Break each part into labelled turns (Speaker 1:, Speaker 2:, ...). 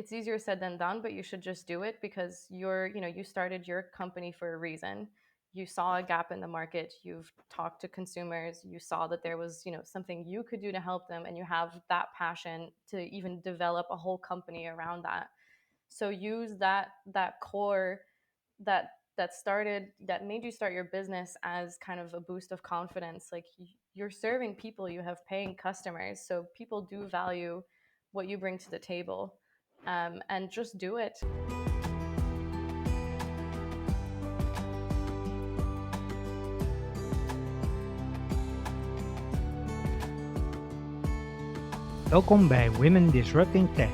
Speaker 1: it's easier said than done, but you should just do it because you started your company for a reason. You saw a gap in the market, you've talked to consumers, you saw that there was, something you could do to help them, and you have that passion to even develop a whole company around that. So use that core that made you start your business as kind of a boost of confidence. Like, you're serving people, you have paying customers, so people do value what you bring to the table, and just do it.
Speaker 2: Welkom bij Women Disrupting Tech.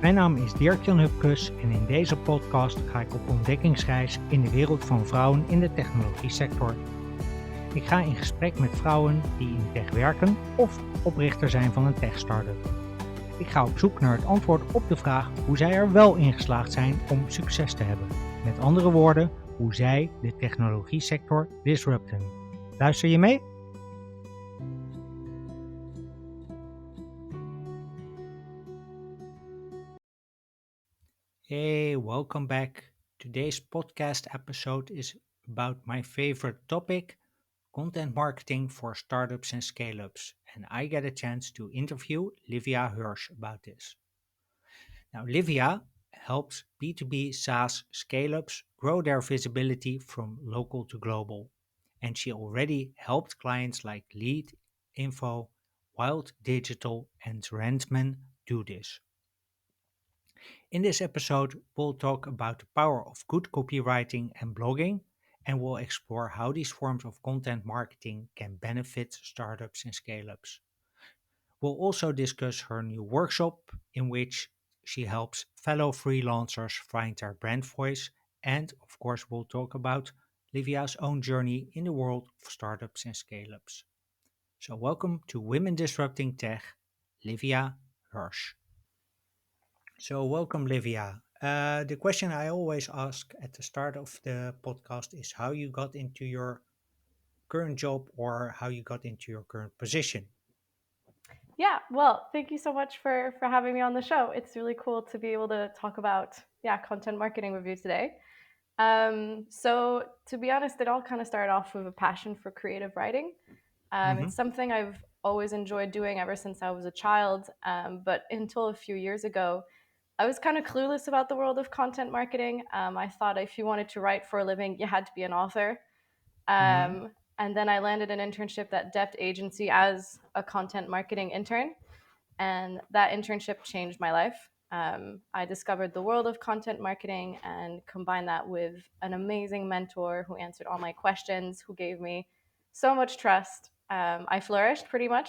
Speaker 2: Mijn naam is Dirk-Jan Hupkes en in deze podcast ga ik op ontdekkingsreis in de wereld van vrouwen in de technologiesector. Ik ga in gesprek met vrouwen die in tech werken of oprichter zijn van een tech-startup. Ik ga op zoek naar het antwoord op de vraag hoe zij er wel in geslaagd zijn om succes te hebben. Met andere woorden, hoe zij de technologiesector disrupten. Luister je mee? Hey, welcome back. Today's podcast episode is about my favorite topic, content marketing for startups and scale-ups, and I get a chance to interview Livia Hirsch about this. Now, Livia helps B2B SaaS scale-ups grow their visibility from local to global, and she already helped clients like Lead Info, Wild Digital, and Rentman do this. In this episode, we'll talk about the power of good copywriting and blogging, and we'll explore how these forms of content marketing can benefit startups and scale-ups. We'll also discuss her new workshop in which she helps fellow freelancers find their brand voice, and of course, we'll talk about Livia's own journey in the world of startups and scale-ups. So welcome to Women Disrupting Tech, Livia Hirsch. So, welcome, Livia. The question I always ask at the start of the podcast is how you got into your current job or how you got into your current position.
Speaker 1: Yeah, well, thank you so much for having me on the show. It's really cool to be able to talk about content marketing with you today. So to be honest, it all kind of started off with a passion for creative writing.
Speaker 2: Mm-hmm.
Speaker 1: It's something I've always enjoyed doing ever since I was a child. But until a few years ago, I was kind of clueless about the world of content marketing. I thought if you wanted to write for a living, you had to be an author.
Speaker 2: Mm-hmm.
Speaker 1: And then I landed an internship at Dept agency as a content marketing intern. And that internship changed my life. I discovered the world of content marketing and combined that with an amazing mentor who answered all my questions, who gave me so much trust. I flourished pretty much.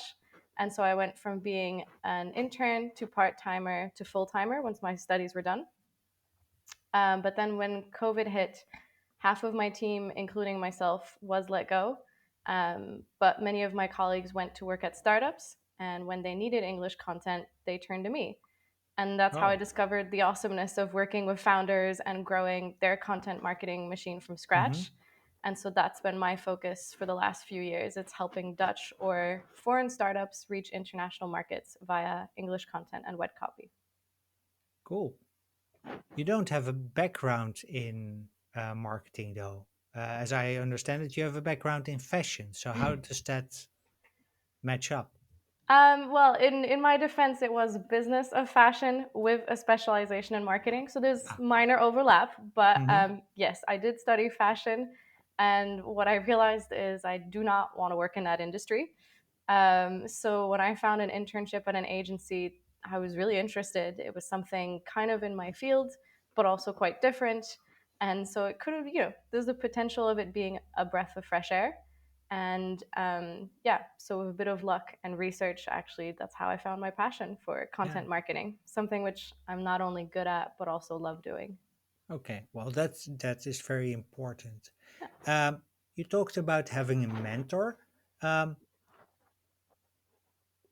Speaker 1: And so I went from being an intern to part timer to full timer once my studies were done. But then when COVID hit, half of my team, including myself, was let go. But many of my colleagues went to work at startups. And when they needed English content, they turned to me. And that's how I
Speaker 2: Oh.
Speaker 1: discovered the awesomeness of working with founders and growing their content marketing machine from
Speaker 2: Mm-hmm.
Speaker 1: scratch. And so that's been my focus for the last few years. It's helping Dutch or foreign startups reach international markets via English content and web copy.
Speaker 2: Cool. You don't have a background in marketing, though. As I understand it, you have a background in fashion. So, how does that match up?
Speaker 1: Well, in my defense, it was business of fashion with a specialization in marketing. So there's
Speaker 2: Ah.
Speaker 1: minor overlap, but
Speaker 2: Mm-hmm.
Speaker 1: yes, I did study fashion. And what I realized is I do not want to work in that industry. So when I found an internship at an agency, I was really interested. It was something kind of in my field, but also quite different. And so it could have, there's the potential of it being a breath of fresh air. And so with a bit of luck and research, actually, that's how I found my passion for
Speaker 2: Yeah.
Speaker 1: content marketing, something which I'm not only good at, but also love doing.
Speaker 2: Okay. Well, that is very important.
Speaker 1: Yeah.
Speaker 2: Um, you talked about having a mentor. Um,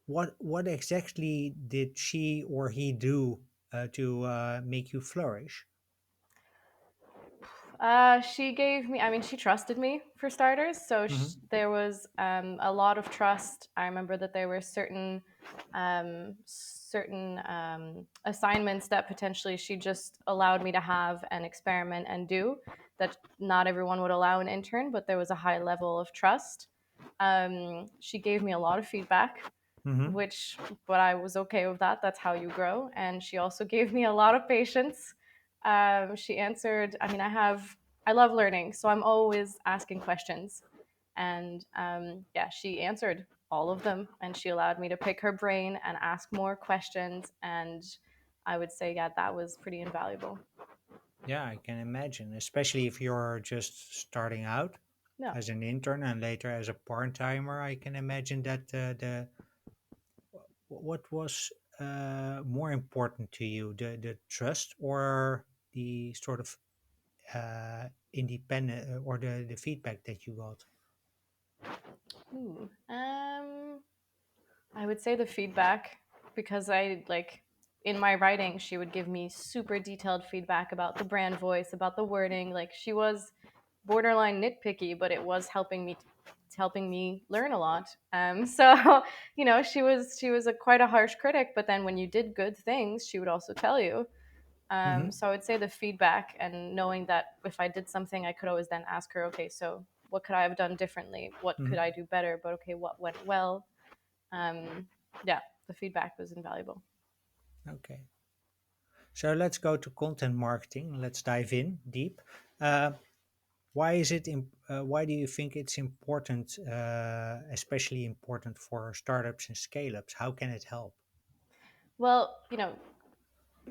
Speaker 2: what exactly did she or he do to make you flourish?
Speaker 1: She gave me, I mean, she trusted me for starters. So
Speaker 2: Mm-hmm.
Speaker 1: there was a lot of trust. I remember that there were certain assignments that potentially she just allowed me to have and experiment and do that not everyone would allow an intern, but there was a high level of trust. She gave me a lot of feedback,
Speaker 2: Mm-hmm.
Speaker 1: which, but I was okay with that. That's how you grow. And she also gave me a lot of patience. She answered, I mean, I love learning, so I'm always asking questions. And yeah, she answered all of them, and she allowed me to pick her brain and ask more questions. And I would say, yeah, that was pretty invaluable.
Speaker 2: Yeah, I can imagine, especially if you're just starting out
Speaker 1: No.
Speaker 2: as an intern and later as a part-timer. I can imagine that the what was more important to you, the trust or the sort of independent or the feedback that you got?
Speaker 1: Ooh. I would say the feedback because I like in my writing, she would give me super detailed feedback about the brand voice, about the wording. Like she was borderline nitpicky, but it was helping me learn a lot. So she was quite a harsh critic, but then when you did good things, she would also tell you.
Speaker 2: Mm-hmm.
Speaker 1: So I would say the feedback and knowing that if I did something, I could always then ask her, okay, so what could I have done differently? What could
Speaker 2: Mm-hmm.
Speaker 1: I do better? But okay, what went well? um, yeah, the feedback was invaluable.
Speaker 2: Okay. So let's go to content marketing. Let's dive in deep. Uh, why do you think it's important, especially important for startups and scale-ups? How can it help?
Speaker 1: Well,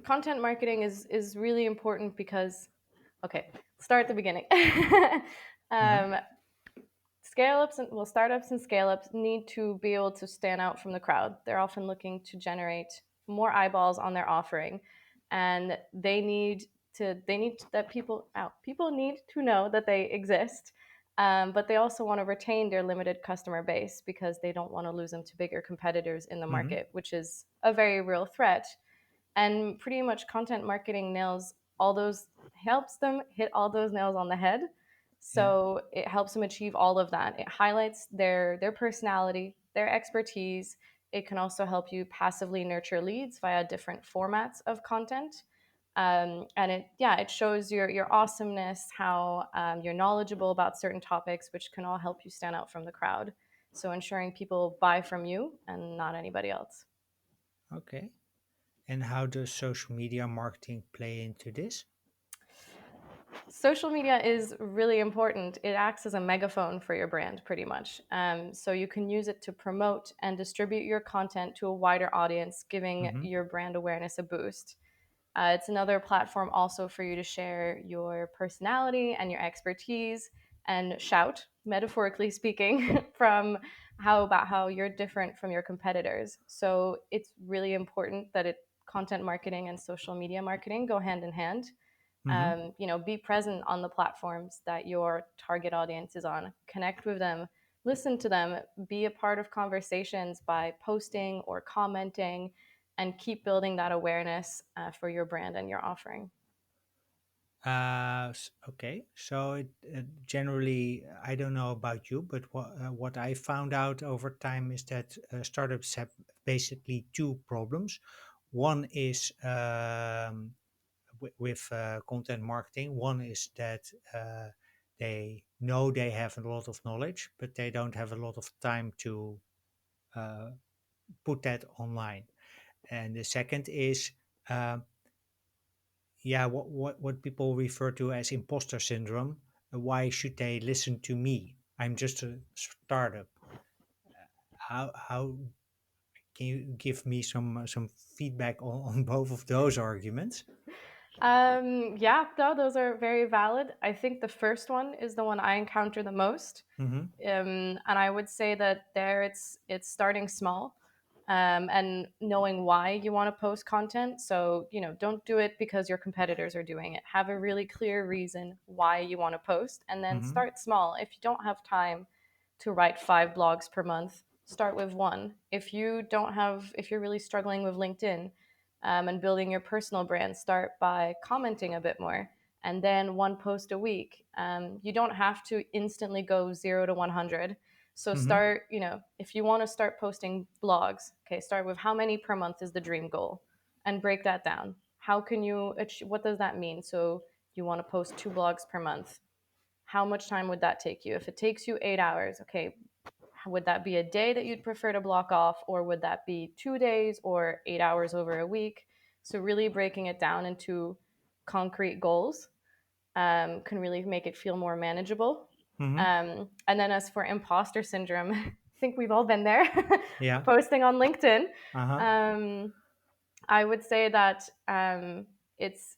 Speaker 1: content marketing is really important because okay, start at the beginning.
Speaker 2: Mm-hmm.
Speaker 1: um, Scale ups and well, startups and scale ups need to be able to stand out from the crowd. They're often looking to generate more eyeballs on their offering, and they need that people need to know that they exist. But they also want to retain their limited customer base because they don't want to lose them to bigger competitors in the
Speaker 2: Mm-hmm.
Speaker 1: market, which is a very real threat. And pretty much content marketing nails all those helps them hit all those nails on the head.
Speaker 2: Yeah.
Speaker 1: So it helps them achieve all of that. It highlights their personality, their expertise. It can also help you passively nurture leads via different formats of content. And it shows your awesomeness, how you're knowledgeable about certain topics, which can all help you stand out from the crowd. So ensuring people buy from you and not anybody else.
Speaker 2: Okay. And how does social media marketing play into this?
Speaker 1: Social media is really important. It acts as a megaphone for your brand, pretty much. So you can use it to promote and distribute your content to a wider audience, giving
Speaker 2: Mm-hmm.
Speaker 1: your brand awareness a boost. It's another platform also for you to share your personality and your expertise and shout, metaphorically speaking, from how you're different from your competitors. So it's really important that it content marketing and social media marketing go hand in hand.
Speaker 2: Mm-hmm.
Speaker 1: Be present on the platforms that your target audience is on. Connect with them, listen to them, be a part of conversations by posting or commenting, and keep building that awareness for your brand and your offering.
Speaker 2: Okay, so generally, I don't know about you, but what I found out over time is that startups have basically two problems. One is with content marketing. One is that they know they have a lot of knowledge, but they don't have a lot of time to uh, put that online. And the second is, uh, yeah, what people refer to as imposter syndrome. Why should they listen to me? I'm just a startup. How can you give me some feedback on both of those arguments?
Speaker 1: Yeah, no, those are very valid. I think the first one is the one I encounter the most.
Speaker 2: Mm-hmm.
Speaker 1: And I would say that there it's starting small, and knowing why you want to post content. So don't do it because your competitors are doing it. Have a really clear reason why you want to post, and then
Speaker 2: Mm-hmm.
Speaker 1: start small. If you don't have time to write 5 blogs per month, start with one. If you're really struggling with LinkedIn and building your personal brand, start by commenting a bit more and then one post a week. You don't have to instantly go 0 to 100. So
Speaker 2: Mm-hmm.
Speaker 1: start, if you want to start posting blogs, okay, start with how many per month is the dream goal, and break that down. How can you achieve, what does that mean? So you want to post 2 blogs per month. How much time would that take you? If it takes you 8 hours, okay, would that be a day that you'd prefer to block off, or would that be 2 days or 8 hours over a week? So really breaking it down into concrete goals can really make it feel more manageable.
Speaker 2: Mm-hmm.
Speaker 1: And then as for imposter syndrome, I think we've all been there.
Speaker 2: Yeah.
Speaker 1: Posting on LinkedIn.
Speaker 2: Uh-huh.
Speaker 1: Um, I would say that it's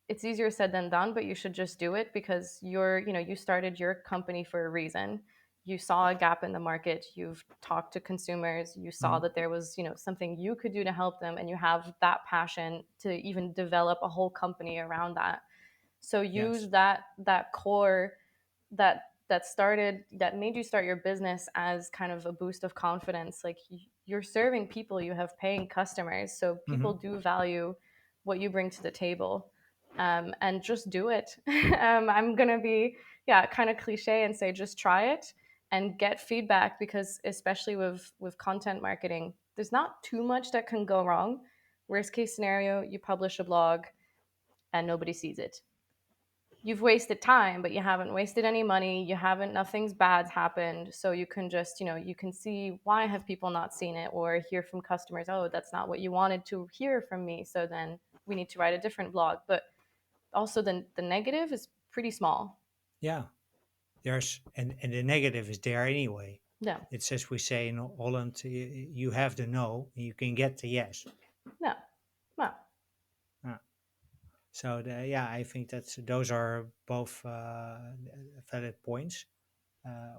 Speaker 1: it's easier said than done, but you should just do it because you started your company for a reason. You saw a gap in the market, you've talked to consumers, you saw
Speaker 2: Mm-hmm.
Speaker 1: that there was, something you could do to help them, and you have that passion to even develop a whole company around that. So use
Speaker 2: Yes.
Speaker 1: that core that made you start your business as kind of a boost of confidence. Like, you're serving people, you have paying customers, so
Speaker 2: Mm-hmm.
Speaker 1: people do value what you bring to the table. And just do it. I'm gonna be, yeah, kind of cliche and say just try it and get feedback, because especially with content marketing, there's not too much that can go wrong. Worst case scenario, you publish a blog and nobody sees it. You've wasted time, but you haven't wasted any money. You haven't, nothing's bad's happened. So you can just, you can see, why have people not seen it, or hear from customers, oh, that's not what you wanted to hear from me. So then we need to write a different blog. But also the negative is pretty small.
Speaker 2: Yeah. And the negative is there anyway.
Speaker 1: No,
Speaker 2: It's as we say in Holland, you have the no, and you can get the yes.
Speaker 1: no, no,
Speaker 2: Uh, yeah, I think those are both valid points.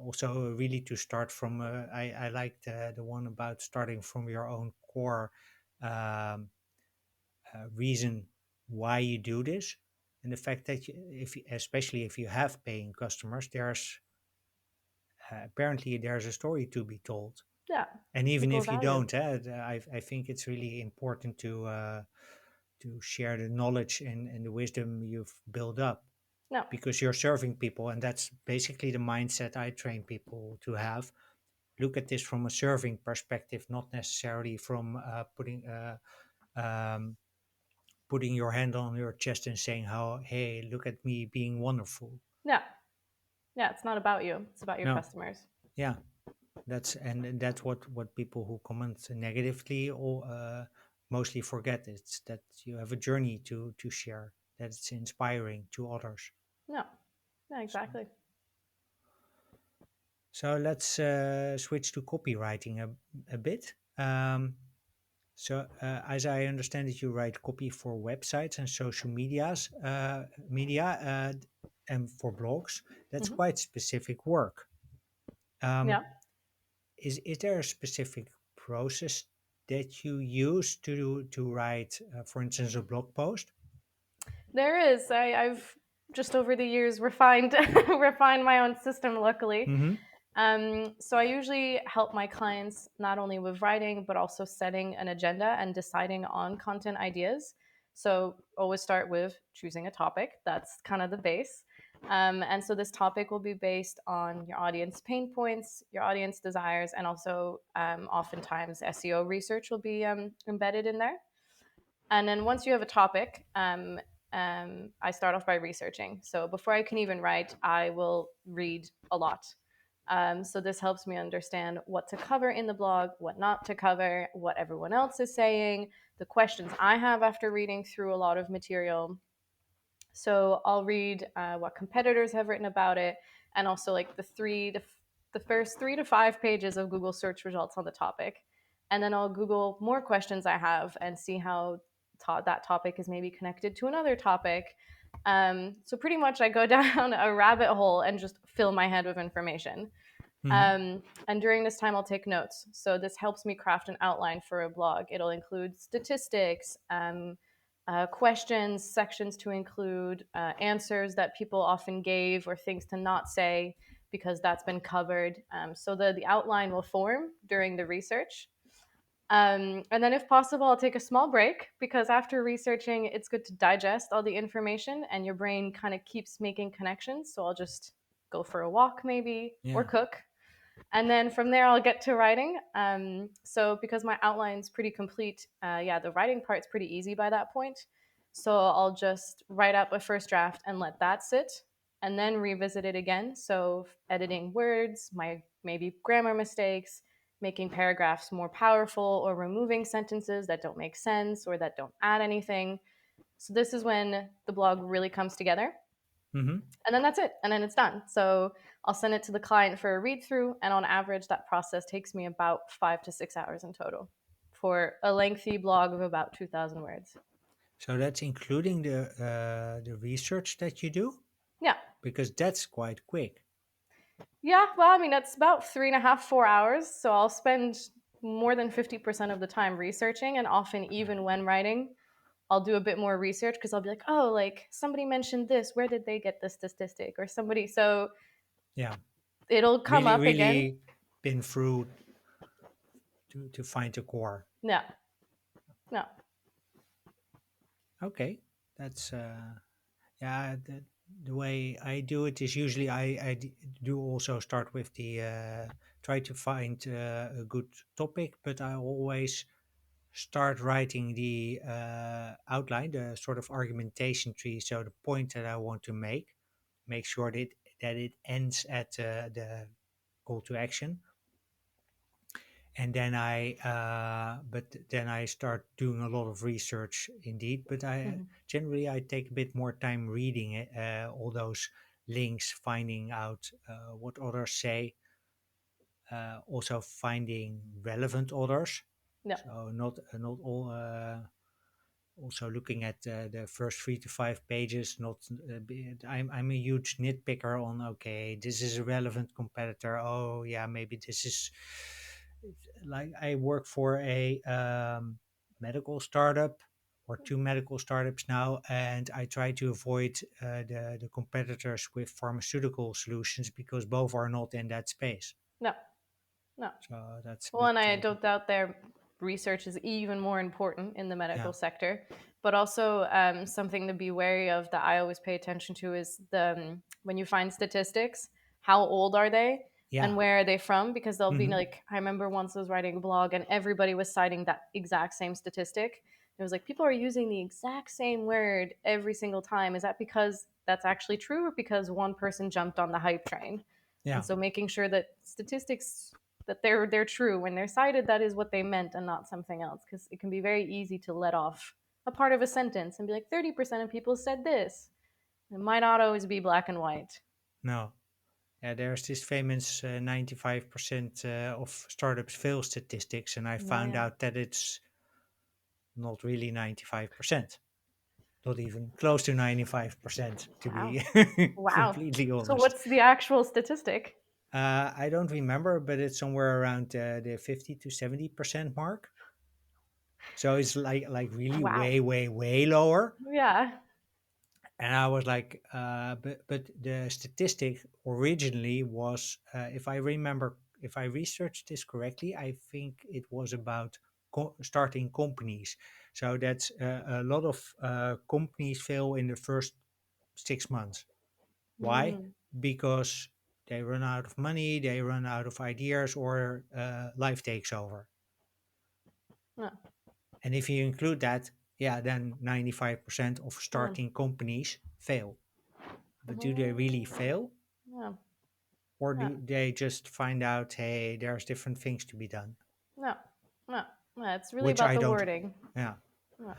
Speaker 2: Also, really to start from, I like the one about starting from your own core um, reason why you do this, and the fact that especially if you have paying customers, apparently there's a story to be told.
Speaker 1: yeah.
Speaker 2: And even
Speaker 1: People
Speaker 2: if you
Speaker 1: value.
Speaker 2: don't, I think it's really important to share the knowledge and the wisdom you've built up,
Speaker 1: No,
Speaker 2: because you're serving people, and that's basically the mindset I train people to have. Look at this from a serving perspective, not necessarily from um, putting your hand on your chest and saying, "How, hey, look at me being wonderful."
Speaker 1: no, yeah. It's not about you. It's about your
Speaker 2: No,
Speaker 1: customers.
Speaker 2: yeah, that's what people who comment negatively or mostly forget. It's that you have a journey to share, that it's inspiring to others.
Speaker 1: No, no,
Speaker 2: So,
Speaker 1: exactly.
Speaker 2: so let's switch to copywriting a bit. As I understand it, you write copy for websites and social media, and for blogs. That's
Speaker 1: Hmm.
Speaker 2: quite specific work. Um,
Speaker 1: Yeah.
Speaker 2: is there a specific process that you use to write, for instance, a blog post?
Speaker 1: There is. I've just over the years refined refined my own system, luckily.
Speaker 2: Mm-hmm.
Speaker 1: So I usually help my clients not only with writing, but also setting an agenda and deciding on content ideas. So always start with choosing a topic. That's kind of the base. And so this topic will be based on your audience pain points, your audience desires, and also oftentimes SEO research will be embedded in there. And then once you have a topic, I start off by researching. So before I can even write, I will read a lot. So this helps me understand what to cover in the blog, what not to cover, what everyone else is saying, the questions I have after reading through a lot of material. So I'll read what competitors have written about it, and also like the first 3 to 5 pages of Google search results on the topic, and then I'll Google more questions I have and see how that topic is maybe connected to another topic. So pretty much I go down a rabbit hole and just fill my head with information.
Speaker 2: Mm-hmm.
Speaker 1: And during this time, I'll take notes. So this helps me craft an outline for a blog. It'll include statistics, questions, sections to include, answers that people often gave, or things to not say because that's been covered. So the outline will form during the research. And then, if possible, I'll take a small break because after researching, it's good to digest all the information and your brain kind of keeps making connections. So I'll just go for a walk, maybe, or
Speaker 2: Yeah.
Speaker 1: cook. And then from there, I'll get to writing. So because my outline's pretty complete, yeah, the writing part's pretty easy by that point. So I'll just write up a first draft and let that sit, and then revisit it again. So editing words, my maybe grammar mistakes, making paragraphs more powerful, or removing sentences that don't make sense or that don't add anything. So this is when the blog really comes together,
Speaker 2: Mm-hmm.
Speaker 1: and then that's it, and then it's done. So I'll send it to the client for a read through, and on average that process takes me about 5 to 6 hours in total for a lengthy blog of about 2,000 words.
Speaker 2: So that's including the research that you do,
Speaker 1: Yeah.
Speaker 2: because that's quite quick.
Speaker 1: Yeah, well, I mean, that's about 3.5, 4 hours, so I'll spend more than 50% of the time researching, and often
Speaker 2: Yeah.
Speaker 1: even when writing I'll do a bit more research because I'll be like, oh, like somebody mentioned this, where did they get this statistic, or somebody, so
Speaker 2: Yeah.
Speaker 1: it'll come
Speaker 2: Really,
Speaker 1: up again.
Speaker 2: really been through to find the core.
Speaker 1: No, no.
Speaker 2: Okay. That's yeah. The way I do it is usually do also start with the try to find a good topic, but I always start writing the outline, the sort of argumentation tree. So the point that I want to make sure that it ends at the call to action. And then but then I start doing a lot of research indeed. But I
Speaker 1: Mhm.
Speaker 2: generally I take a bit more time reading it, all those links, finding out what others say, also finding relevant authors.
Speaker 1: No,
Speaker 2: So not all. Also looking at the first 3 to 5 pages. Not I'm a huge nitpicker on, okay, this is a relevant competitor. Oh yeah, maybe this is, like, I work for a medical startup, or two medical startups now, and I try to avoid the competitors with pharmaceutical solutions because both are not in that space.
Speaker 1: no, no.
Speaker 2: So that's a
Speaker 1: Well, and
Speaker 2: bit
Speaker 1: I don't doubt their research is even more important in the
Speaker 2: yeah,
Speaker 1: medical sector. But also, something to be wary of that I always pay attention to is when you find statistics, how old are they and
Speaker 2: yeah.
Speaker 1: where are they from? Because they'll be
Speaker 2: Hmm.
Speaker 1: like, I remember once I was writing a blog and everybody was citing that exact same statistic. It was like, people are using the exact same word every single time. Is that because that's actually true, or because one person jumped on the hype train? And
Speaker 2: Yeah.
Speaker 1: so making sure that statistics, that they're true when they're cited, that is what they meant and not something else, because it can be very easy to let off a part of a sentence and be like 30% of people said this. It might not always be black and white.
Speaker 2: No. Yeah, there's this famous 95% of startups fail statistics, and I
Speaker 1: Yeah,
Speaker 2: found
Speaker 1: yeah.
Speaker 2: out that it's not really 95%, not even close to 95%, to
Speaker 1: Wow.
Speaker 2: be
Speaker 1: Wow.
Speaker 2: completely
Speaker 1: So
Speaker 2: honest.
Speaker 1: what's the actual statistic?
Speaker 2: I don't remember, but it's somewhere around the 50 to 70% mark. So it's like really
Speaker 1: Wow.
Speaker 2: way, way, way lower.
Speaker 1: Yeah.
Speaker 2: And I was like, but the statistic originally was, if I remember, if I researched this correctly, I think it was about starting companies. So that's a lot of companies fail in the first 6 months. Why?
Speaker 1: Mm.
Speaker 2: Because they run out of money, they run out of ideas, or life takes over.
Speaker 1: No.
Speaker 2: And if you include that, yeah, then 95% of
Speaker 1: Mm.
Speaker 2: starting companies fail. But do they really
Speaker 1: Mm.
Speaker 2: fail?
Speaker 1: No.
Speaker 2: Or
Speaker 1: No.
Speaker 2: do they just find out, hey, there's different things to be done?
Speaker 1: No. No. No. It's really
Speaker 2: Which
Speaker 1: about
Speaker 2: I
Speaker 1: the
Speaker 2: don't.
Speaker 1: wording.
Speaker 2: Yeah.
Speaker 1: No.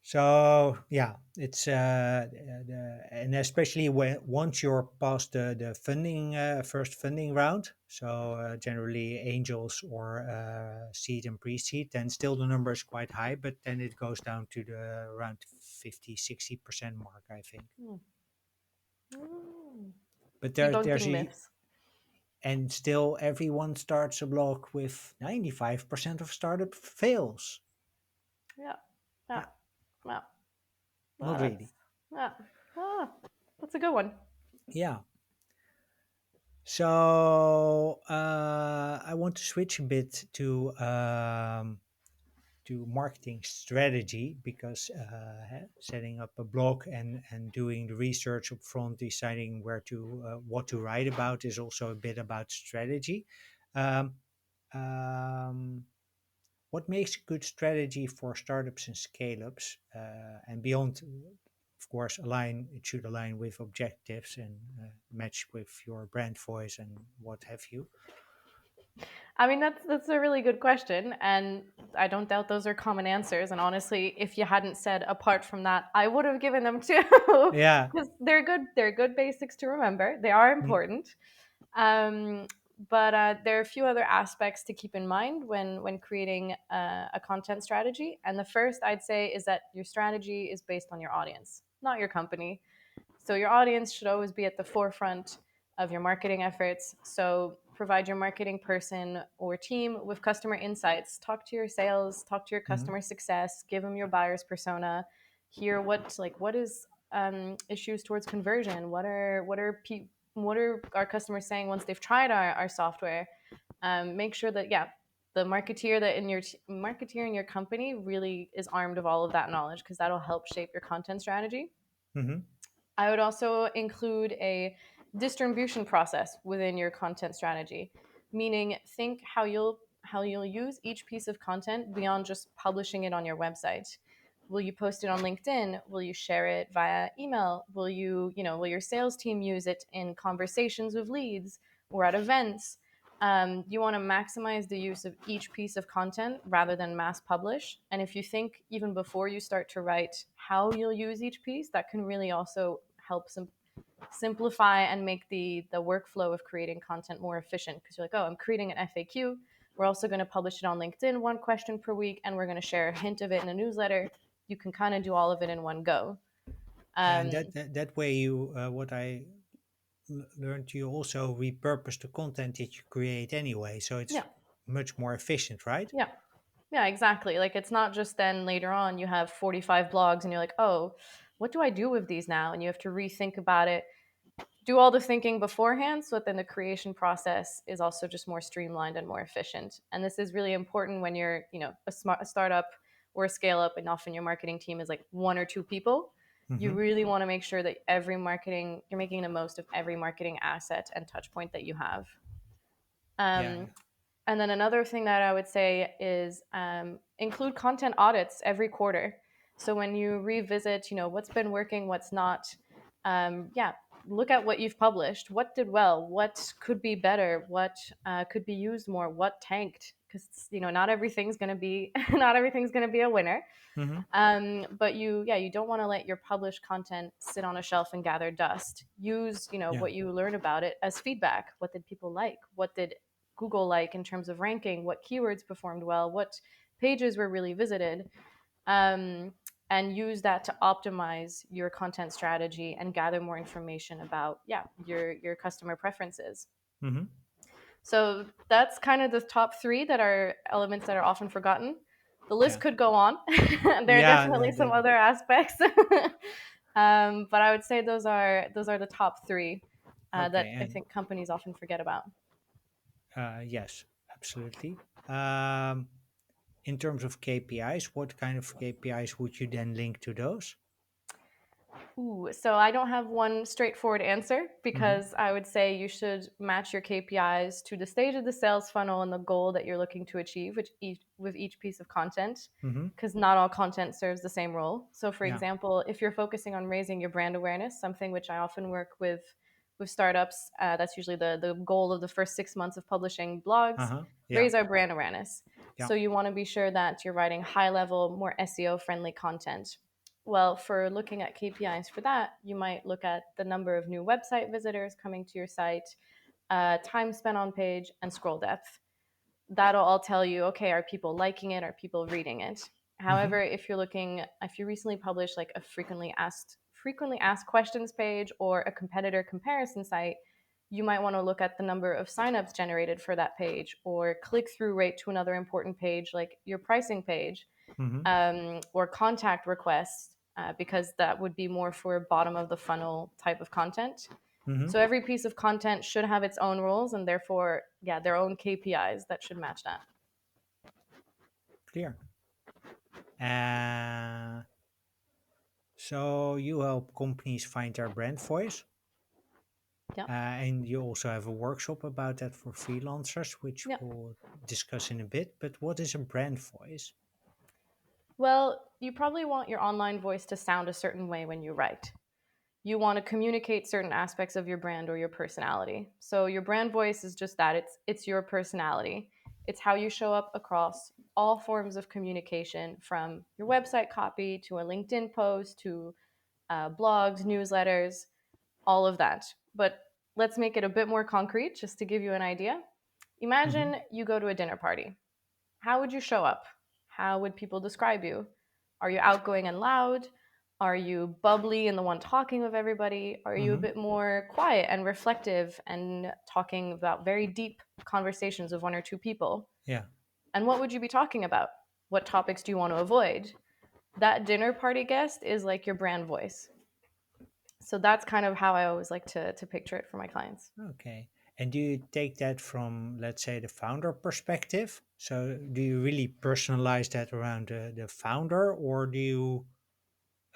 Speaker 2: So yeah, it's and especially when once you're past the funding, first funding round, so generally angels or seed and pre-seed, then still the number is quite high, but then it goes down to the around 50, 60% mark, I think.
Speaker 1: Mm. Mm.
Speaker 2: But there's
Speaker 1: Debunking
Speaker 2: a,
Speaker 1: myths.
Speaker 2: and still everyone starts a blog with 95% of startup fails.
Speaker 1: Yeah. Yeah.
Speaker 2: Yeah,
Speaker 1: Yeah. Well,
Speaker 2: not really.
Speaker 1: that's, yeah. Ah, that's a good one.
Speaker 2: Yeah. So I want to switch a bit to marketing strategy because setting up a blog and doing the research up front, deciding where to what to write about is also a bit about strategy. Um, um, what makes a good strategy for startups and scale ups and beyond? Of course, it should align with objectives and match with your brand voice and what have you.
Speaker 1: I mean, that's a really good question, and I don't doubt those are common answers. And honestly, if you hadn't said apart from that, I would have given them too,
Speaker 2: Yeah.
Speaker 1: because they're good. They're good basics to remember. They are
Speaker 2: Mm,
Speaker 1: important. Um, but there are a few other aspects to keep in mind when creating a content strategy. And the first I'd say is that your strategy is based on your audience, not your company. So your audience should always be at the forefront of your marketing efforts. So provide your marketing person or team with customer insights. Talk to your sales, talk to your
Speaker 2: mhm,
Speaker 1: customer success, give them your buyer's persona. Hear what is issues towards conversion. What are our customers saying once they've tried our software? Make sure that the marketeer in your company really is armed of all of that knowledge because that'll help shape your content strategy.
Speaker 2: mhm,
Speaker 1: I would also include a distribution process within your content strategy, meaning think how you'll use each piece of content beyond just publishing it on your website. Will you post it on LinkedIn? Will you share it via email? Will your sales team use it in conversations with leads or at events? You want to maximize the use of each piece of content rather than mass publish. And if you think even before you start to write how you'll use each piece, that can really also help simplify and make the workflow of creating content more efficient. Because you're like, oh, I'm creating an FAQ. We're also going to publish it on LinkedIn, one question per week, and we're going to share a hint of it in a newsletter. You can kind of do all of it in one go.
Speaker 2: yeah, and
Speaker 1: Um,
Speaker 2: that way you what I learned, you also repurpose the content that you create anyway, so it's
Speaker 1: yeah,
Speaker 2: much more efficient, right?
Speaker 1: yeah. Yeah, exactly. Like it's not just then later on you have 45 blogs and you're like, oh, what do I do with these now? And you have to rethink about it, do all the thinking beforehand so that then the creation process is also just more streamlined and more efficient. And this is really important when you're, a startup or a scale up, and often your marketing team is like one or two people. You
Speaker 2: Hmm.
Speaker 1: really want to make sure that you're making the most of every marketing asset and touch point that you have.
Speaker 2: Yeah.
Speaker 1: Um, and then another thing that I would say is include content audits every quarter. So when you revisit, what's been working, what's not, look at what you've published. What did well? What could be better? What could be used more? What tanked? Because not everything's going to be not everything's going to be a winner.
Speaker 2: Hmm.
Speaker 1: But you don't want to let your published content sit on a shelf and gather dust. Use,
Speaker 2: Yeah.
Speaker 1: what you learn about it as feedback. What did people like? What did Google like in terms of ranking? What keywords performed well? What pages were really visited? Um, and use that to optimize your content strategy and gather more information about your customer preferences.
Speaker 2: Hmm.
Speaker 1: So that's kind of the top three that are elements that are often forgotten. The list
Speaker 2: Yeah.
Speaker 1: could go on. There are
Speaker 2: Yeah.
Speaker 1: definitely some other aspects, but I would say those are the top three that
Speaker 2: Okay.
Speaker 1: I
Speaker 2: And
Speaker 1: think companies often forget about.
Speaker 2: yes, absolutely. Um, in terms of KPIs, what kind of KPIs would you then link to those?
Speaker 1: Ooh, so I don't have one straightforward answer
Speaker 2: Hmm.
Speaker 1: because I would say you should match your KPIs to the stage of the sales funnel and the goal that you're looking to achieve with each piece of content,
Speaker 2: Hmm.
Speaker 1: because not all content serves the same role. So, for
Speaker 2: Yeah.
Speaker 1: example, if you're focusing on raising your brand awareness, something which I often work with startups, that's usually the goal of the first 6 months of publishing blogs,
Speaker 2: Uh-huh. Yeah.
Speaker 1: raise our brand awareness.
Speaker 2: Yeah.
Speaker 1: So you want to be sure that you're writing high level, more SEO friendly content. Well, for looking at KPIs for that, you might look at the number of new website visitors coming to your site, time spent on page, and scroll depth. That'll all tell you, okay, are people liking it? Are people reading it?
Speaker 2: Hmm.
Speaker 1: However, if you recently published like a frequently asked questions page or a competitor comparison site, you might want to look at the number of signups generated for that page or click through rate to another important page like your pricing page,
Speaker 2: Hmm.
Speaker 1: or contact requests, because that would be more for bottom of the funnel type of content.
Speaker 2: Mm-hmm.
Speaker 1: So every piece of content should have its own rules and therefore, yeah, their own KPIs that should match that.
Speaker 2: Clear. Uh, so you help companies find their brand voice,
Speaker 1: Yeah.
Speaker 2: and you also have a workshop about that for freelancers, which
Speaker 1: Yeah.
Speaker 2: we'll discuss in a bit. But what is a brand voice?
Speaker 1: Well, you probably want your online voice to sound a certain way when you write. You want to communicate certain aspects of your brand or your personality. So your brand voice is just that. It's your personality. It's how you show up across all forms of communication, from your website copy to a LinkedIn post to blogs, newsletters, all of that. But let's make it a bit more concrete just to give you an idea.
Speaker 2: Mm-hmm.
Speaker 1: Imagine you go to a dinner party. How would you show up? How would people describe you? Are you outgoing and loud? Are you bubbly and the one talking with everybody? Are you a
Speaker 2: Mm-hmm.
Speaker 1: bit more quiet and reflective and talking about very deep conversations with one or two people?
Speaker 2: Yeah.
Speaker 1: And what would you be talking about? What topics do you want to avoid? That dinner party guest is like your brand voice. So that's kind of how I always like to picture it for my clients.
Speaker 2: Okay. And do you take that from, let's say, the founder perspective? So do you really personalize that around the founder, or do you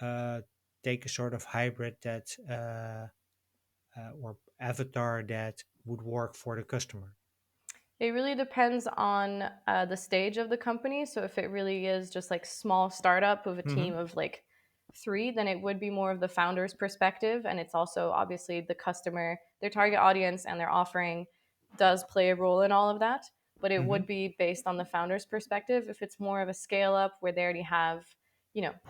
Speaker 2: uh, take a sort of hybrid that or avatar that would work for the customer?
Speaker 1: It really depends on the stage of the company. So if it really is just like small startup with a
Speaker 2: Mm-hmm.
Speaker 1: team of like three, then it would be more of the founder's perspective. And it's also obviously the customer, their target audience, and their offering does play a role in all of that. But it
Speaker 2: Mm-hmm.
Speaker 1: would be based on the founder's perspective. If it's more of a scale up where they already have,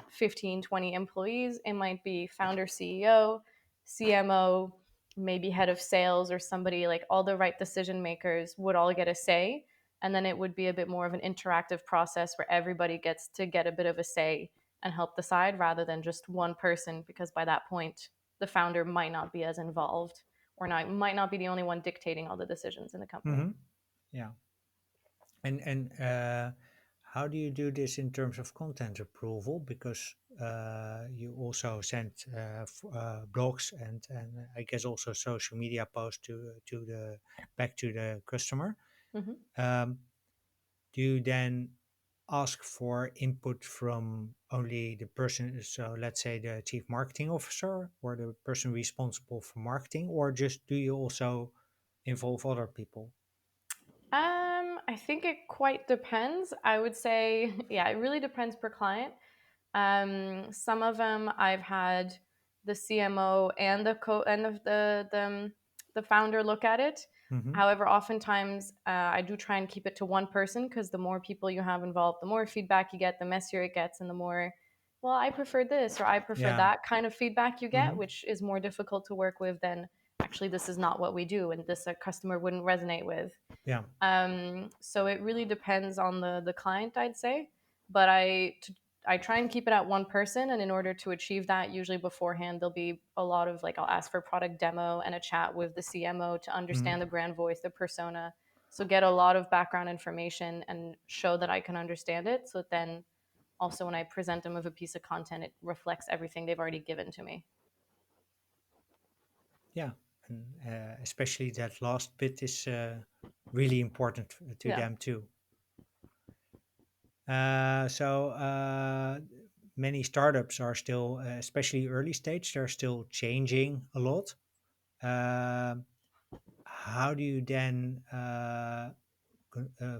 Speaker 1: 15, 20 employees, it might be founder, CEO, CMO, maybe head of sales or somebody, like all the right decision makers would all get a say. And then it would be a bit more of an interactive process where everybody gets to get a bit of a say and help decide rather than just one person, because by that point, the founder might not be as involved or might not be the only one dictating all the decisions in the company.
Speaker 2: Mm-hmm. Yeah. And how do you do this in terms of content approval? Because you also send blogs and I guess also social media posts to the back to the customer.
Speaker 1: Mm-hmm.
Speaker 2: Um, do you then ask for input from only the person, so let's say the chief marketing officer or the person responsible for marketing, or just do you also involve other people?
Speaker 1: I think it quite depends. I would say, yeah, it really depends per client. Some of them I've had the CMO and the founder look at it.
Speaker 2: Mm-hmm.
Speaker 1: However, oftentimes I do try and keep it to one person, because the more people you have involved, the more feedback you get, the messier it gets, and the more, well, I prefer this or I prefer
Speaker 2: Yeah.
Speaker 1: that kind of feedback you get,
Speaker 2: Mm-hmm.
Speaker 1: which is more difficult to work with than actually this is not what we do and this a customer wouldn't resonate with.
Speaker 2: Yeah.
Speaker 1: So it really depends on the client, I'd say. But I try and keep it at one person, and in order to achieve that, usually beforehand there'll be a lot of, like, I'll ask for a product demo and a chat with the CMO to
Speaker 2: Mm-hmm.
Speaker 1: understand the brand voice, the persona. So get a lot of background information and show that I can understand it. So that then also when I present them with a piece of content, it reflects everything they've already given to me.
Speaker 2: Yeah, and especially that last bit is really important to
Speaker 1: Yeah.
Speaker 2: them too. So many startups are still, especially early stage, they're still changing a lot. Um how do you then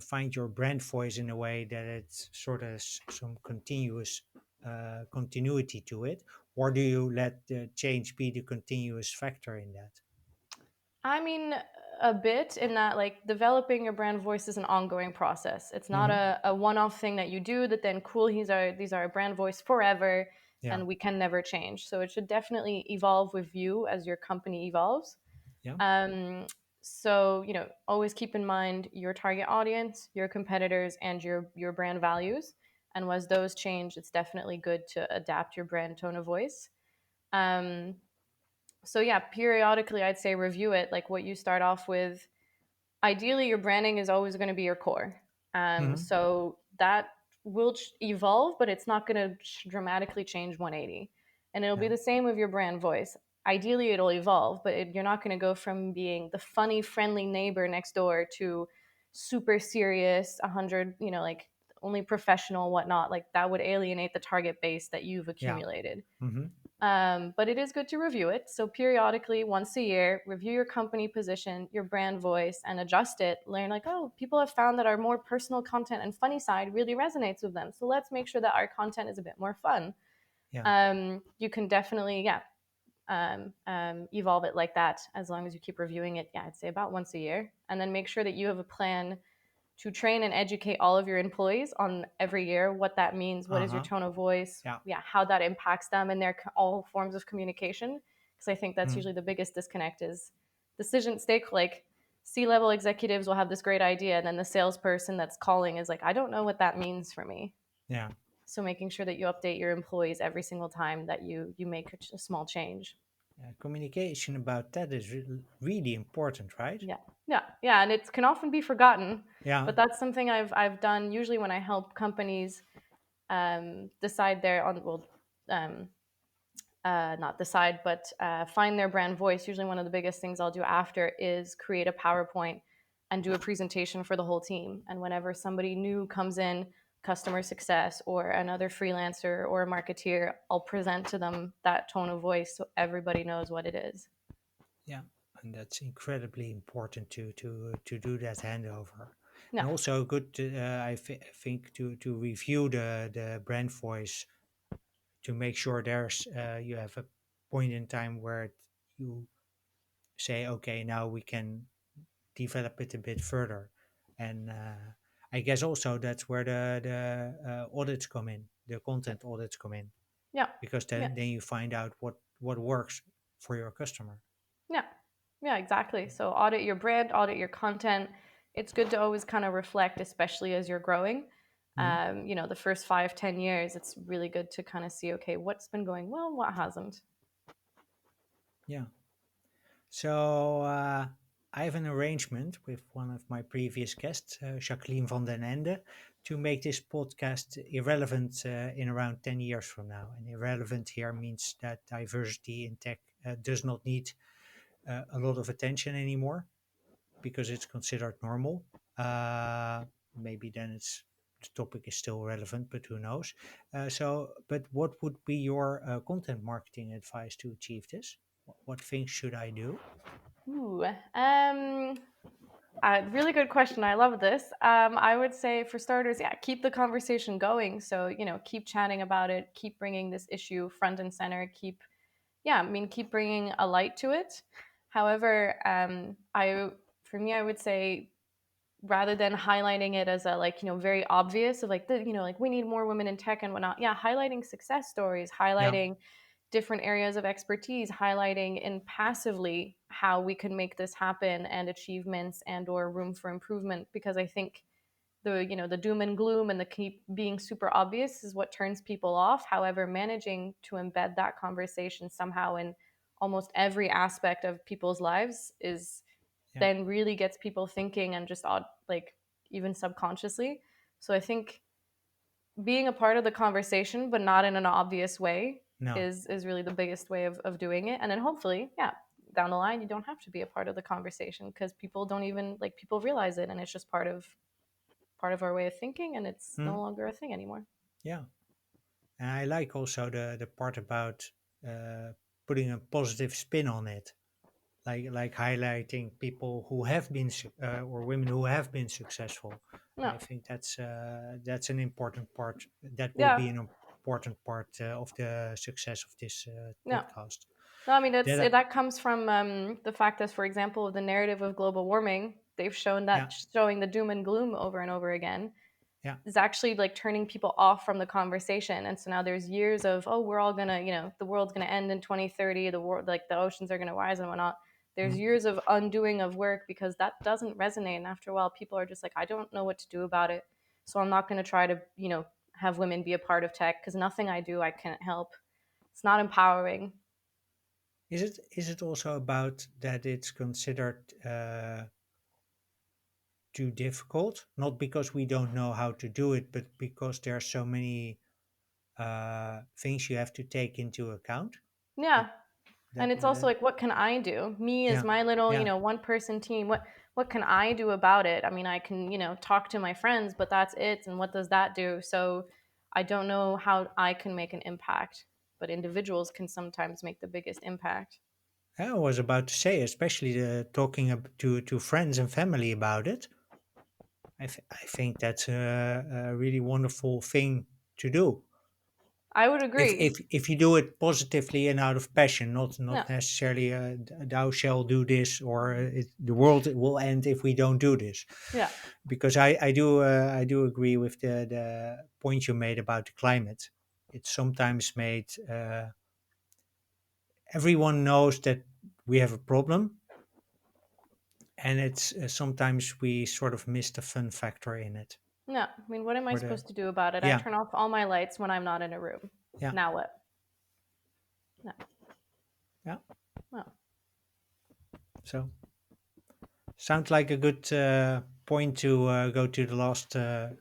Speaker 2: find your brand voice in a way that it's sort of some continuous continuity to it, or do you let the change be the continuous factor in that?
Speaker 1: I mean, a bit in that, like, developing your brand voice is an ongoing process. It's not
Speaker 2: Hmm.
Speaker 1: a one-off thing that you do that then cool, these are a brand voice forever
Speaker 2: Yeah,
Speaker 1: and we can never change. So it should definitely evolve with you as your company evolves.
Speaker 2: yeah.
Speaker 1: Um, so, always keep in mind your target audience, your competitors, and your brand values. And as those change, it's definitely good to adapt your brand tone of voice. Um, so yeah, periodically I'd say review it. Like what you start off with, ideally your branding is always going to be your core.
Speaker 2: Hmm.
Speaker 1: So that will evolve, but it's not going to dramatically change 180. And it'll be
Speaker 2: Yeah.
Speaker 1: the same with your brand voice. ideally it'll evolve, but you're not going to go from being the funny, friendly neighbor next door to super serious, 100, like only professional, whatnot. Like that would alienate the target base that you've
Speaker 2: Yeah.
Speaker 1: accumulated.
Speaker 2: Mm-hmm.
Speaker 1: But it is good to review it. So periodically, once a year, review your company position, your brand voice, and adjust it. Learn like, oh, people have found that our more personal content and funny side really resonates with them. So let's make sure that our content is a bit more fun.
Speaker 2: Yeah.
Speaker 1: You can definitely, yeah, evolve it like that as long as you keep reviewing it. Yeah, I'd say about once a year, and then make sure that you have a plan to train and educate all of your employees on every year what that means, what is your
Speaker 2: Uh-huh.
Speaker 1: tone of voice,
Speaker 2: Yeah.
Speaker 1: yeah, how that impacts them in their all forms of communication. Because I think that's
Speaker 2: Mm.
Speaker 1: usually the biggest disconnect is decision stake like C-level executives will have this great idea and then the salesperson that's calling is like, I don't know what that means for me.
Speaker 2: Yeah.
Speaker 1: So making sure that you update your employees every single time that you make a small change.
Speaker 2: Communication about that is really important, right?
Speaker 1: Yeah, yeah, and it can often be forgotten,
Speaker 2: Yeah.
Speaker 1: but that's something I've done usually when I help companies decide their on well, um, not decide, but find their brand voice. Usually, one of the biggest things I'll do after is create a PowerPoint and do a presentation for the whole team. And whenever somebody new comes in, customer success or another freelancer or a marketeer, I'll present to them that tone of voice so everybody knows what it is.
Speaker 2: Yeah, and that's incredibly important to do that handover, and
Speaker 1: Yeah,
Speaker 2: also good to, think to review the brand voice to make sure there's you have a point in time where you say, okay, now we can develop it a bit further, and I guess also that's where the audits come in, the content audits come in,
Speaker 1: yeah,
Speaker 2: because
Speaker 1: yeah.
Speaker 2: then you find out what works for your customer.
Speaker 1: Yeah. Yeah, exactly. So audit your brand, audit your content. It's good to always kind of reflect, especially as you're growing.
Speaker 2: Mhm.
Speaker 1: The first 5, 10 years, it's really good to kind of see, okay, what's been going well, what hasn't.
Speaker 2: Yeah. So I have an arrangement with one of my previous guests, Jacqueline van den Ende, to make this podcast irrelevant in around 10 years from now. And irrelevant here means that diversity in tech does not need a lot of attention anymore because it's considered normal. Maybe then the topic is still relevant, but who knows? But what would be your content marketing advice to achieve this? What things should I do?
Speaker 1: Ooh, really good question. I love this. I would say for starters, yeah, keep the conversation going. So, keep chatting about it, keep bringing this issue front and center, keep bringing a light to it. However, for me, I would say rather than highlighting it as a like very obvious of like like we need more women in tech and whatnot, yeah, highlighting success stories,
Speaker 2: Yeah,
Speaker 1: highlighting different areas of expertise, highlighting in passively how we can make this happen and achievements and or room for improvement, because I think the doom and gloom and the keep being super obvious is what turns people off. However, managing to embed that conversation somehow in almost every aspect of people's lives is
Speaker 2: yeah,
Speaker 1: then really gets people thinking and just odd, like even subconsciously. So I think being a part of the conversation but not in an obvious way
Speaker 2: no.
Speaker 1: is really the biggest way of doing it. And then hopefully, yeah, down the line you don't have to be a part of the conversation because people don't even like people realize it and it's just part of our way of thinking and it's
Speaker 2: Hmm?
Speaker 1: no longer a thing anymore.
Speaker 2: Yeah, and I like also the part about uh, putting a positive spin on it, like highlighting people who have been or women who have been successful.
Speaker 1: No.
Speaker 2: I think that's an important part. That will be
Speaker 1: Yeah.
Speaker 2: an important part of the success of this
Speaker 1: No.
Speaker 2: podcast.
Speaker 1: No, I mean
Speaker 2: That
Speaker 1: that comes from the fact that, for example, the narrative of global warming, they've shown that
Speaker 2: yeah,
Speaker 1: showing the doom and gloom over and over again
Speaker 2: yeah,
Speaker 1: is actually like turning people off from the conversation. And so now there's years of, oh, we're all gonna, the world's gonna end in 2030, the world, like the oceans are gonna rise and whatnot. There's
Speaker 2: mm,
Speaker 1: years of undoing of work because that doesn't resonate. And after a while, people are just like, I don't know what to do about it. So I'm not gonna try to, have women be a part of tech because nothing I do I can't help. It's not empowering.
Speaker 2: is it also about that it's considered too difficult? Not because we don't know how to do it, but because there are so many things you have to take into account. That
Speaker 1: Yeah. And
Speaker 2: That,
Speaker 1: it's also like, what can I do? Me as
Speaker 2: yeah,
Speaker 1: my little,
Speaker 2: yeah.
Speaker 1: one person team. What can I do about it? I mean, I can, talk to my friends, but that's it. And what does that do? So I don't know how I can make an impact, but individuals can sometimes make the biggest impact.
Speaker 2: I was about to say, especially talking to friends and family about it. I think that's a really wonderful thing to do.
Speaker 1: I would
Speaker 2: If
Speaker 1: agree.
Speaker 2: if if you do it positively and out of passion, not
Speaker 1: No,
Speaker 2: necessarily thou shall do this or the world will end if we don't do this.
Speaker 1: yeah,
Speaker 2: Because I do agree with the point you made about the climate. It's sometimes made everyone knows that we have a problem, and it's sometimes we sort of miss the fun factor in it.
Speaker 1: no. I mean, what am I
Speaker 2: Or the
Speaker 1: supposed to do about it? I
Speaker 2: yeah,
Speaker 1: turn off all my lights when I'm not in a room.
Speaker 2: yeah,
Speaker 1: Now what? No,
Speaker 2: yeah.
Speaker 1: no.
Speaker 2: So sounds like a good point to go to the last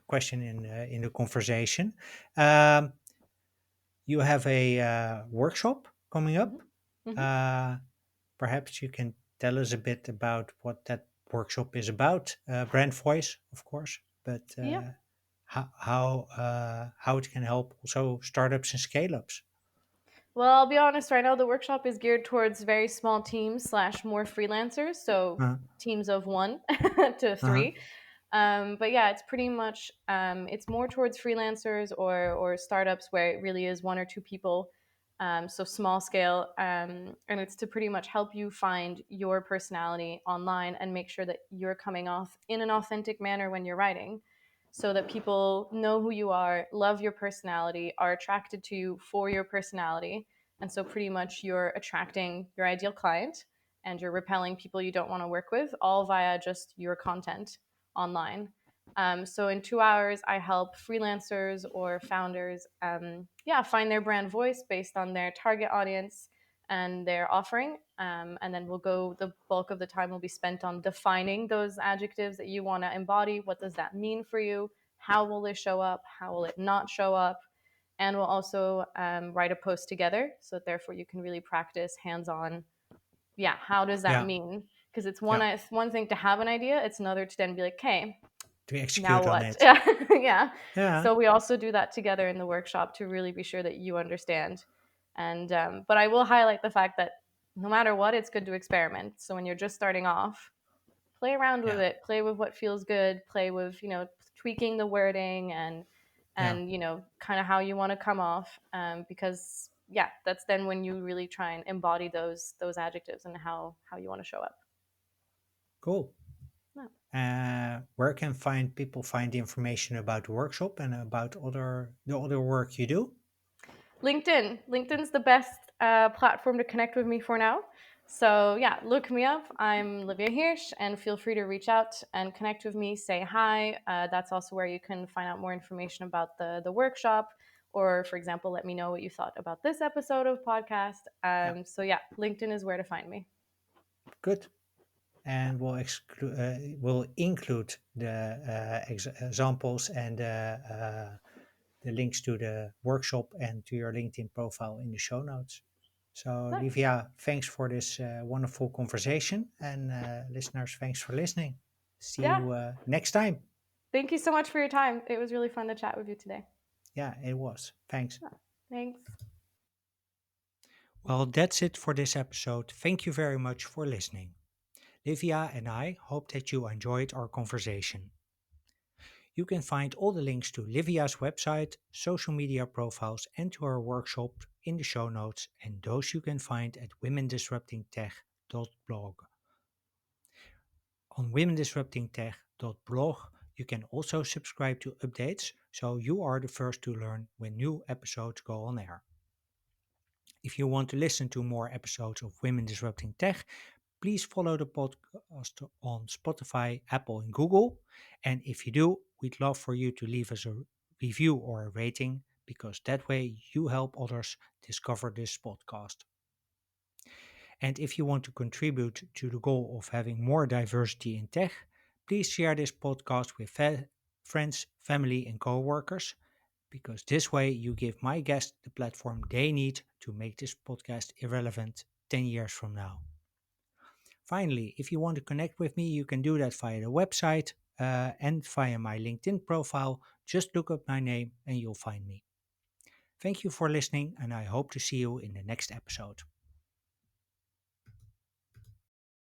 Speaker 2: question in the conversation. Um, you have a workshop coming up.
Speaker 1: Hmm.
Speaker 2: Uh, Perhaps you can tell us a bit about what that workshop is about. Brand voice, of course, but
Speaker 1: Yeah.
Speaker 2: how it can help also startups and scale ups.
Speaker 1: Well, I'll be honest, right now the workshop is geared towards very small teams slash more freelancers, so
Speaker 2: Uh,
Speaker 1: teams of one to
Speaker 2: uh-huh.
Speaker 1: three. But yeah, it's pretty much it's more towards freelancers or startups where it really is one or two people, so small scale, and it's to pretty much help you find your personality online and make sure that you're coming off in an authentic manner when you're writing, so that people know who you are, love your personality, are attracted to you for your personality, and so pretty much you're attracting your ideal client and you're repelling people you don't want to work with, all via just your content online. So in 2 hours, I help freelancers or founders, yeah, find their brand voice based on their target audience and their offering. And then we'll go. The bulk of the time will be spent on defining those adjectives that you want to embody. What does that mean for you? How will it show up? How will it not show up? And we'll also write a post together, so that therefore you can really practice hands-on. Yeah, how does that
Speaker 2: Yeah,
Speaker 1: mean? Because
Speaker 2: yeah.
Speaker 1: it's one thing to have an idea; it's another to then be like, "Okay,
Speaker 2: To
Speaker 1: now
Speaker 2: execute on
Speaker 1: what?"
Speaker 2: it.
Speaker 1: Yeah, yeah.
Speaker 2: Yeah,
Speaker 1: So we also do that together in the workshop to really be sure that you understand. And but I will highlight the fact that no matter what, it's good to experiment. So when you're just starting off, play around with
Speaker 2: yeah,
Speaker 1: it, play with what feels good, play with tweaking the wording
Speaker 2: yeah.
Speaker 1: and kind of how you want to come off, because yeah, that's then when you really try and embody those adjectives and how you want to show up.
Speaker 2: Cool.
Speaker 1: Yeah.
Speaker 2: Where can find people find the information about the workshop and about the other work you do?
Speaker 1: LinkedIn's the best platform to connect with me for now. So yeah, look me up. I'm Livia Hirsch, and feel free to reach out and connect with me. Say hi. That's also where you can find out more information about the workshop, or for example, let me know what you thought about this episode of podcast.
Speaker 2: Yeah,
Speaker 1: So yeah, LinkedIn is where to find me.
Speaker 2: good. And we'll include the examples and the links to the workshop and to your LinkedIn profile in the show notes. So,
Speaker 1: Nice.
Speaker 2: Livia, thanks for this wonderful conversation. And listeners, thanks for listening. See
Speaker 1: Yeah.
Speaker 2: you next time.
Speaker 1: Thank you so much for your time. It was really fun to chat with you today.
Speaker 2: Yeah, it was. Thanks.
Speaker 1: Yeah. Thanks.
Speaker 2: Well, that's it for this episode. Thank you very much for listening. Livia and I hope that you enjoyed our conversation. You can find all the links to Livia's website, social media profiles, and to her workshop in the show notes, and those you can find at womendisruptingtech.blog. On womendisruptingtech.blog, you can also subscribe to updates so you are the first to learn when new episodes go on air. If you want to listen to more episodes of Women Disrupting Tech, please follow the podcast on Spotify, Apple, and Google. And if you do, we'd love for you to leave us a review or a rating because that way you help others discover this podcast. And if you want to contribute to the goal of having more diversity in tech, please share this podcast with friends, family, and coworkers because this way you give my guests the platform they need to make this podcast irrelevant 10 years from now. Finally, if you want to connect with me, you can do that via the website and via my LinkedIn profile. Just look up my name and you'll find me. Thank you for listening, and I hope to see you in the next episode.